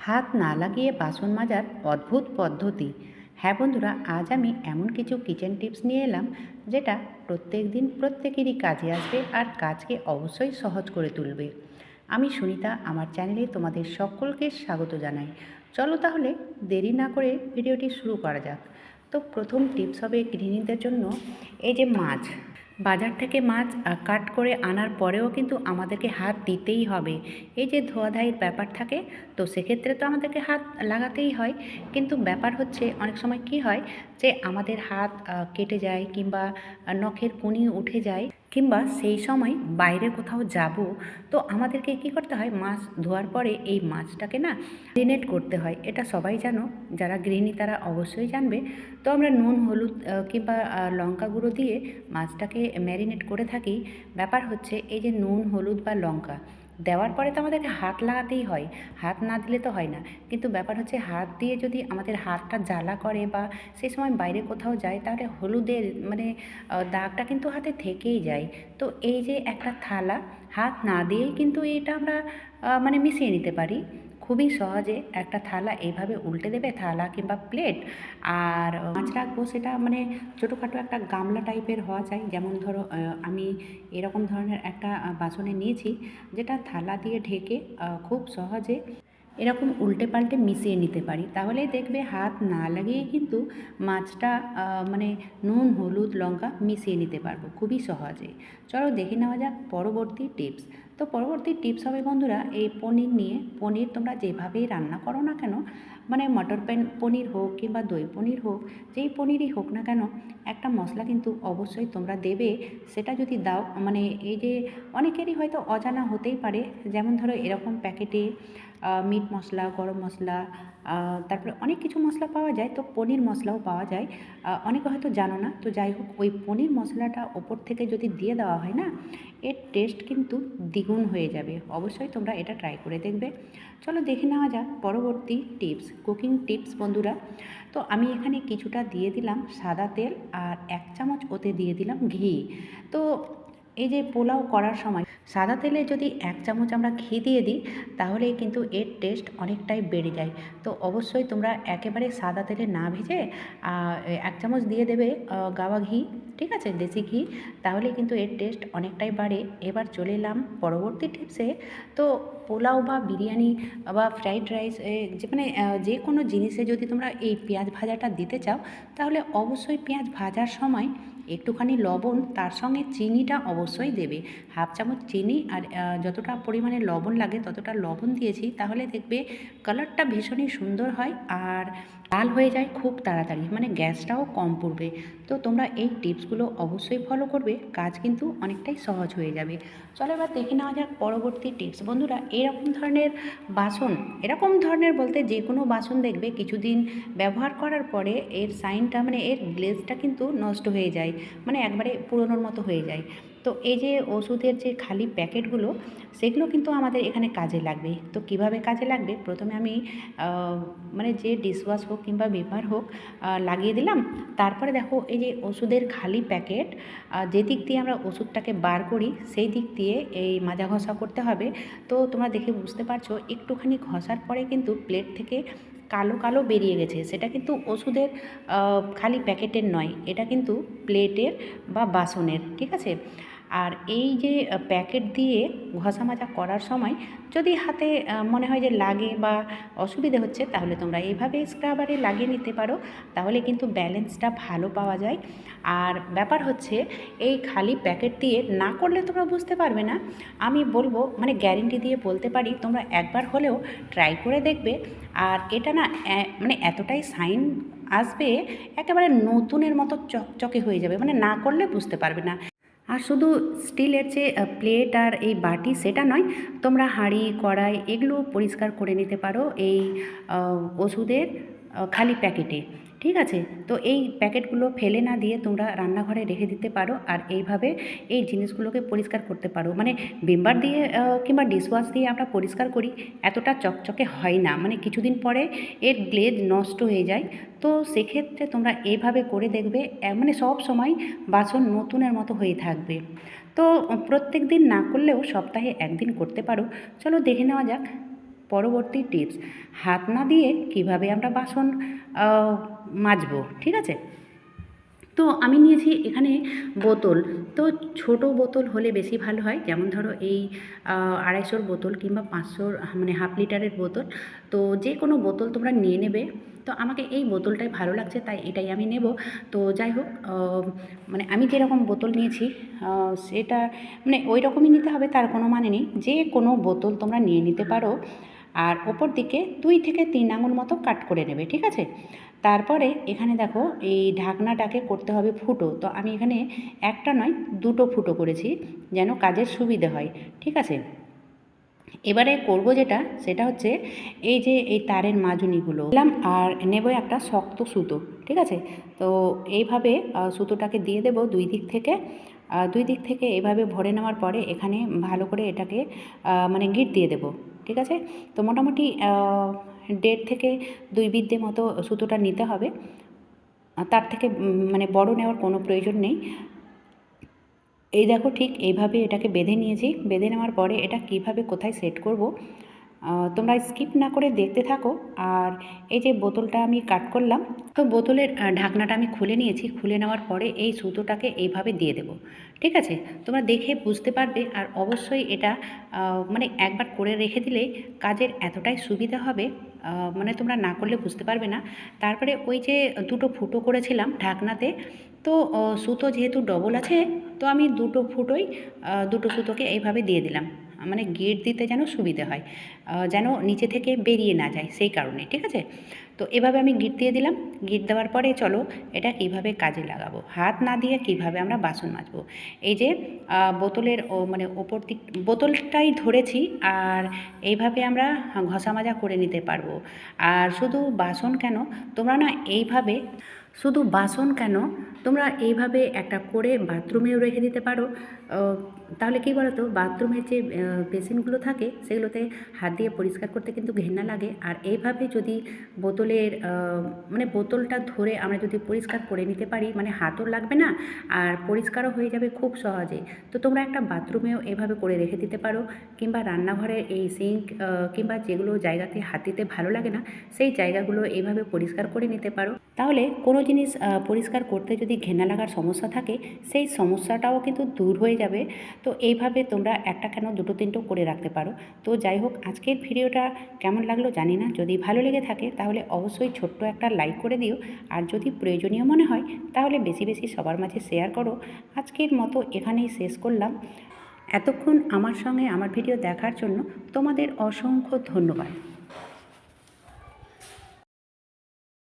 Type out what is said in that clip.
হাত না লাগিয়ে বাসন মাজার অদ্ভুত পদ্ধতি। হ্যাঁ বন্ধুরা, আজ আমি এমন কিছু কিচেন টিপস নিয়ে এলাম যেটা প্রত্যেক দিন প্রত্যেকেরই কাজে আসবে আর কাজকে অবশ্যই সহজ করে তুলবে। আমি সুনিতা, আমার চ্যানেলে তোমাদের সকলকে স্বাগত জানাই। চলো তাহলে দেরি না করে ভিডিওটি শুরু করা যাক। তো প্রথম টিপস হবে গৃহিণীদের জন্য। এই যে মাছ, বাজার থেকে মাছ কাট করে আনার পরেও কিন্তু আমাদেরকে হাত দিতেই হবে। এই যে ধোয়াধাইয়ের ব্যাপার থাকে, তো সেক্ষেত্রে তো আমাদেরকে হাত লাগাতেই হয়। কিন্তু ব্যাপার হচ্ছে অনেক সময় কি হয় যে আমাদের হাত কেটে যায়, কিংবা নখের কুনি উঠে যায়, কিংবা সেই সময় বাইরে কোথাও যাব, তো আমাদেরকে কি করতে হয়, মাছ ধোয়ার পরে এই মাছটাকে না ম্যারিনেট করতে হয়। এটা সবাই জানো, যারা গৃহিণী তারা অবশ্যই জানবে। তো আমরা নুন হলুদ কিংবা লঙ্কা গুঁড়ো দিয়ে মাছটাকে ম্যারিনেট করে থাকি। ব্যাপার হচ্ছে এই যে নুন হলুদ বা লঙ্কা দেওয়ার পরে তো আমাদেরকে হাত লাগাতেই হয়, হাত না দিলে তো হয় না। কিন্তু ব্যাপার হচ্ছে হাত দিয়ে যদি আমাদের হাতটা জ্বালা করে বা সেই সময় বাইরে কোথাও যায়, তাহলে হলুদের মানে দাগটা কিন্তু হাতে থেকেই যায়। তো এই যে একটা থালা, হাত না দিয়েই কিন্তু এটা আমরা মানে মিশিয়ে নিতে পারি খুবই সহজে। একটা থালা এইভাবে উল্টে দেবে, থালা কিংবা প্লেট, আর মাছ রাখবো সেটা মানে ছোটোখাটো একটা গামলা টাইপের হওয়া চাই। যেমন ধরো আমি এরকম ধরনের একটা বাসনে নিয়েছি, যেটা থালা দিয়ে ঢেকে খুব সহজে এরকম উল্টে পাল্টে মিশিয়ে নিতে পারি। তাহলেই দেখবে হাত না লাগিয়ে কিন্তু মাছটা মানে নুন হলুদ লঙ্কা মিশিয়ে নিতে পারবো খুবই সহজে। চলো দেখে নেওয়া যাক পরবর্তী টিপস। তো পরবর্তী টিপস হবে বন্ধুরা এই পনির নিয়ে। পনির তোমরা যেভাবেই রান্না করো না কেন, মানে মটর পনির হোক কিংবা দই পনির হোক, যেই পনিরই হোক না কেন, একটা মশলা কিন্তু অবশ্যই তোমরা দেবে। সেটা যদি দাও, মানে এই যে অনেকেরই হয়তো অজানা হতেই পারে, যেমন ধরো এরকম প্যাকেটে মিট মশলা, গরম মশলা, তারপরে অনেক কিছু মশলা পাওয়া যায়, তো পনির মশলাও পাওয়া যায়। অনেকে হয়তো জানো না, তো যাই হোক, ওই পনির মশলাটা ওপর থেকে যদি দিয়ে দেওয়া হয় না, এর টেস্ট কিন্তু দ্বিগুণ হয়ে যাবে। অবশ্যই তোমরা এটা ট্রাই করে দেখবে। চলো দেখে নেওয়া যাক পরবর্তী টিপস, কুকিং টিপস বন্ধুরা। তো আমি এখানে কিছুটা দিয়ে দিলাম সাদা তেল, আর 1 চামচ ওতে দিয়ে দিলাম ঘি। তো এই যে পোলাও করার সময় সাদা তেলে যদি 1 চামচ আমরা ঘি দিয়ে দিই, তাহলে কিন্তু এর টেস্ট অনেকটাই বেড়ে যায়। তো অবশ্যই তোমরা একেবারে সাদা তেলে না ভেজে 1 চামচ দিয়ে দেবে গাওয়া ঘি, ঠিক আছে, দেশি ঘি। তাহলে কিন্তু এর টেস্ট অনেকটাই বাড়ে। এবার চলে এলাম পরবর্তী টিপসে। তো পোলাও বা বিরিয়ানি বা ফ্রাইড রাইস, যে মানে যে কোনো জিনিসে যদি তোমরা এই পেঁয়াজ ভাজাটা দিতে চাও, তাহলে অবশ্যই পেঁয়াজ ভাজার সময় একটুখানি লবণ, তার সঙ্গে চিনিটা অবশ্যই দেবে। 1/2 চামচ চিনি আর যতটা পরিমাণে লবণ লাগে ততটা লবণ দিয়েছি। তাহলে দেখবে কালারটা ভীষণই সুন্দর হয়, আর লাল হয়ে যায় খুব তাড়াতাড়ি, মানে গ্যাসটাও কম পড়বে। তো তোমরা এই টিপসগুলো অবশ্যই ফলো করবে, কাজ কিন্তু অনেকটাই সহজ হয়ে যাবে। চলো এবার দেখে নেওয়া যাক পরবর্তী টিপস বন্ধুরা। এরকম ধরনের বাসন, এরকম ধরনের বলতে যে কোনো বাসন দেখবে কিছুদিন ব্যবহার করার পরে এর সাইনটা মানে এর গ্লেজটা কিন্তু নষ্ট হয়ে যায়, মানে একবারে পুরনোর মতো হয়ে যায়। তো এই যে ওষুধের যে খালি প্যাকেটগুলো, সেগুলো কিন্তু আমাদের এখানে কাজে লাগবে। তো কিভাবে কাজে লাগবে, প্রথমে আমি মানে যে ডিশওয়াশ হোক কিংবা ভিভার হোক লাগিয়ে দিলাম। তারপরে দেখো এই যে ওষুধের খালি প্যাকেট, যে দিক দিয়ে আমরা ওষুধটাকে বার করি সেই দিক দিয়ে এই মাজা ঘষা করতে হবে। তো তোমরা দেখে বুঝতে পারছো, একটুখানি ঘষার পরে কিন্তু প্লেট থেকে কালো কালো বেরিয়ে গেছে। সেটা কিন্তু ওষুধের খালি প্যাকেটের নয়, এটা কিন্তু প্লেটের বা বাসনের, ঠিক আছে। আর এই যে প্যাকেট দিয়ে ঘষা মাজা করার সময় যদি হাতে মনে হয় যে লাগে বা অসুবিধে হচ্ছে, তাহলে তোমরা এইভাবে স্ক্রাবারে লাগিয়ে নিতে পারো। তাহলে কিন্তু ব্যালেন্সটা ভালো পাওয়া যায়। আর ব্যাপার হচ্ছে এই খালি প্যাকেট দিয়ে না করলে তোমরা বুঝতে পারবে না। আমি বলবো, মানে গ্যারেন্টি দিয়ে বলতে পারি, তোমরা একবার হলেও ট্রাই করে দেখবে। আর এটা না মানে এতটাই শাইন আসবে, একেবারে নতুনের মতো চকচকে হয়ে যাবে, মানে না করলে বুঝতে পারবে না। আর শুধু স্টিলের যে প্লেট আর এই বাটি সেটা নয়, তোমরা হাঁড়ি কড়াই এগুলো পরিষ্কার করে নিতে পারো এই ওষুধের খালি প্যাকেটে, ঠিক আছে। তো এই প্যাকেটগুলো ফেলে না দিয়ে তোমরা রান্নাঘরে রেখে দিতে পারো, আর এইভাবে এই জিনিসগুলোকে পরিষ্কার করতে পারো। মানে ভিম বার দিয়ে কিংবা ডিশওয়াশ দিয়ে আমরা পরিষ্কার করি, এতটা চকচকে হয় না, মানে কিছুদিন পরে এর গ্লেজ নষ্ট হয়ে যায়। তো সেক্ষেত্রে তোমরা এইভাবে করে দেখবে, মানে সব সময় বাসন নতুনের মতো হয়ে থাকবে। তো প্রত্যেক দিন না করলেও সপ্তাহে 1 দিন করতে পারো। চলো দেখে নেওয়া যাক পরবর্তী টিপস, হাত না দিয়ে কিভাবে আমরা বাসন মাজবো, ঠিক আছে? তো আমি নিয়েছি এখানে বোতল। তো ছোট বোতল হলে বেশি ভালো হয়, যেমন ধরো এই 250 বোতল কিংবা 500 মানে হাফ লিটারের বোতল। তো যে কোনো বোতল তোমরা নিয়ে নেবে। তো আমাকে এই বোতলটাই ভালো লাগছে, তাই এটাই আমি নেব। তো যাই হোক, মানে আমি যেরকম বোতল নিয়েছি সেটা মানে ওই রকমই নিতে হবে তার কোনো মানে নেই। যে কোনো বোতল তোমরা নিয়ে নিতে পারো, আর ওপর দিকে 2 থেকে 3 আঙুল মতো কাট করে নেবে, ঠিক আছে? তারপরে এখানে দেখো এই ঢাকনাটাকে করতে হবে ফুটো। তো আমি এখানে একটা নয়, 2টো ফুটো করেছি, যেন কাজের সুবিধে হয়, ঠিক আছে? এবারে করব যেটা, সেটা হচ্ছে এই যে এই তারের মাজুনিগুলো নিলাম আর নেব একটা শক্ত সুতো, ঠিক আছে? তো এইভাবে সুতোটাকে দিয়ে দেব দুই দিক থেকে এভাবে ভরে নেওয়ার পরে এখানে ভালো করে এটাকে মানে গিঁট দিয়ে দেব, ঠিক আছে? তো মোটামুটি 1.5 থেকে 2 বিদ্ধে মতো সুতোটা নিতে হবে, তার থেকে মানে বড় নেওয়ার কোনো প্রয়োজন নেই। এই দেখো ঠিক এইভাবে এটাকে বেঁধে নিয়েছি। বেঁধে নেওয়ার পরে এটা কিভাবে কোথায় সেট করব তোমরা স্কিপ না করে দেখতে থাকো। আর এই যে বোতলটা আমি কাট করলাম, তো বোতলের ঢাকনাটা আমি খুলে নিয়েছি। খুলে নেওয়ার পরে এই সুতোটাকে এইভাবে দিয়ে দেব, ঠিক আছে? তোমরা দেখে বুঝতে পারবে। আর অবশ্যই এটা মানে একবার করে রেখে দিলে কাজের এতটাই সুবিধা হবে, মানে তোমরা না করলে বুঝতে পারবে না। তারপরে ওই যে 2টো ফুটো করেছিলাম ঢাকনাতে, তো সুতো যেহেতু ডবল আছে, তো আমি 2টো ফুটোই 2টো সুতোকে এইভাবে দিয়ে দিলাম, মানে গিঁট দিতে যেন সুবিধে হয়, যেন নিচে থেকে বেরিয়ে না যায় সেই কারণে, ঠিক আছে? তো এভাবে আমি গিঁট দিয়ে দিলাম। গিঁট দেওয়ার পরে চলো এটা কিভাবে কাজে লাগাবো, হাত না দিয়ে কিভাবে আমরা বাসন মাজবো। এই যে বোতলের মানে ওপর দিক বোতলটাই ধরেছি, আর এইভাবে আমরা ঘষা মাজা করে নিতে পারবো। আর শুধু বাসন কেন, তোমরা না এইভাবে শুধু বাসন কেন, তোমরা এইভাবে একটা করে বাথরুমেও রেখে দিতে পারো। তাহলে কী বলো তো, বাথরুমের যে বেসিনগুলো থাকে সেগুলোতে হাত দিয়ে পরিষ্কার করতে কিন্তু ঘেন্না লাগে। আর এইভাবে যদি বোতলের মানে বোতলটা ধরে আমরা যদি পরিষ্কার করে নিতে পারি, মানে হাতও লাগবে না আর পরিষ্কারও হয়ে যাবে খুব সহজে। তো তোমরা একটা বাথরুমেও এভাবে করে রেখে দিতে পারো, কিংবা রান্নাঘরে এই সিঙ্ক কিংবা যেগুলো জায়গাতে হাত দিতে ভালো লাগে না সেই জায়গাগুলো এইভাবে পরিষ্কার করে নিতে পারো। তাহলে কোনো জিনিস পরিষ্কার করতে যদি ঘেন্না লাগার সমস্যা থাকে, সেই সমস্যাটাও কিন্তু দূর হয়ে যাবে। তো এইভাবে তোমরা একটা কেন 2টো 3টো করে রাখতে পারো। তো যাই হোক, আজকের ভিডিওটা কেমন লাগলো জানি না। যদি ভালো লেগে থাকে তাহলে অবশ্যই ছোট্ট একটা লাইক করে দিও। আর যদি প্রয়োজনীয় মনে হয় তাহলে বেশি বেশি সবার মাঝে শেয়ার করো। আজকের মতো এখানেই শেষ করলাম। এতক্ষণ আমার সঙ্গে আমার ভিডিও দেখার জন্য তোমাদের অসংখ্য ধন্যবাদ।